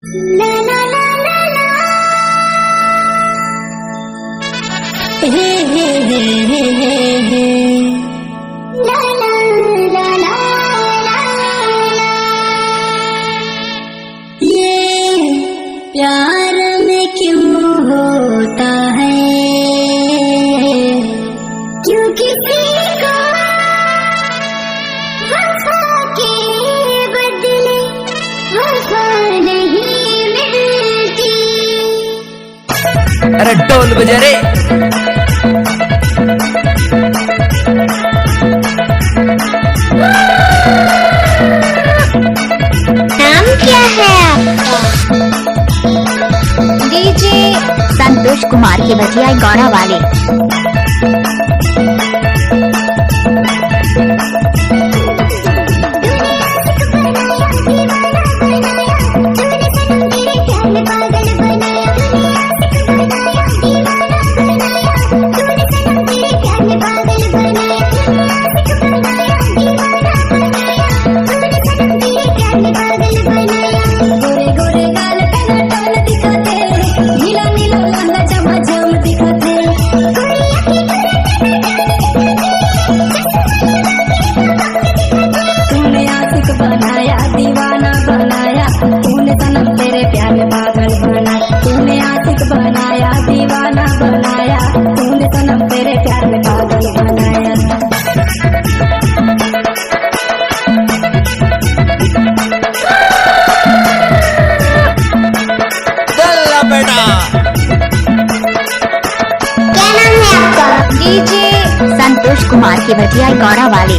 La la la la la. Hey hey hey hey hey hey. La la la la la la. ये प्यार में क्यों होता है? क्यों किसी को वफा के बदले वफा नहीं मिलती। अरे ढोल बजा रे। नाम क्या है आपका? डीजे संतोष कुमार की बतिया गौड़ा वाले। बनाया दीवाना बनाया तूने सनम तेरे प्यार में पागल बनाया। तूने आशिक बनाया दीवाना बनाया तूने सनम तेरे प्यार में पागल बनाया। चल बेटा। क्या नाम है आपका? डीजे संतोष कुमार की बतिया गौड़ा वाले।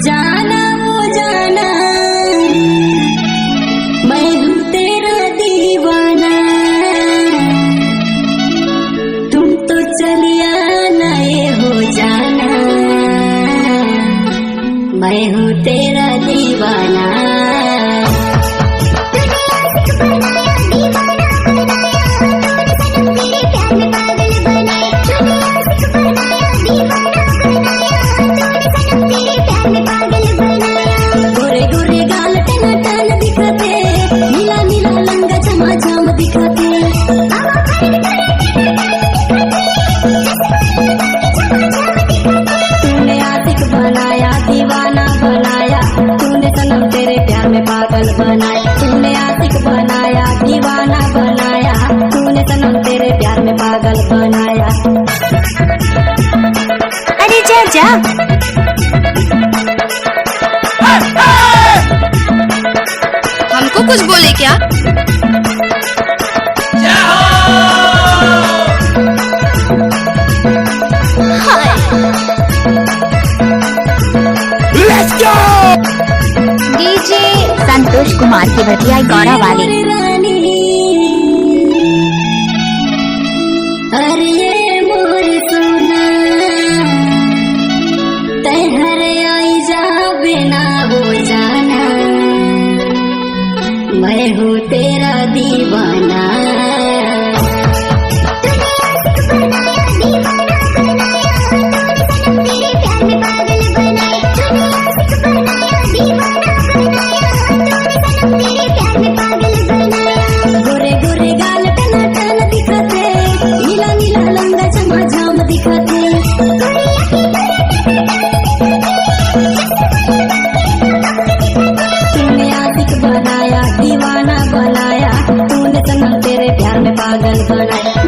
जाना वो जाना मैं हूँ तेरा दीवाना। तुम तो चलिया नए हो जाना मैं हूँ तेरा दीवाना। गोरे गोरे गाल टना टन दिखाते नीला नीला लंगा चमा चम दिखाते। तूने आशिक बनाया दीवाना बनाया तूने सनम तेरे प्यार में पागल बनाया। तूने आशिक बनाया दीवाना बनाया तूने सनम तेरे प्यार में पागल बनाया। अरे जा जा। हमको कुछ बोले क्या? Let's go! DJ Santosh Kumar की बतिया गौड़ा वाले। अरे मोर सोना तहर आई जा बिना हो जाना मैं हूँ तेरा दीवाना। गोरे गोरे गाल टना टन दिखाते नीला नीला लंगा चमा चम दिखाते। तूने आशिक बनाया दीवाना बनाया तूने सनम तेरे प्यार में पागल बनाया।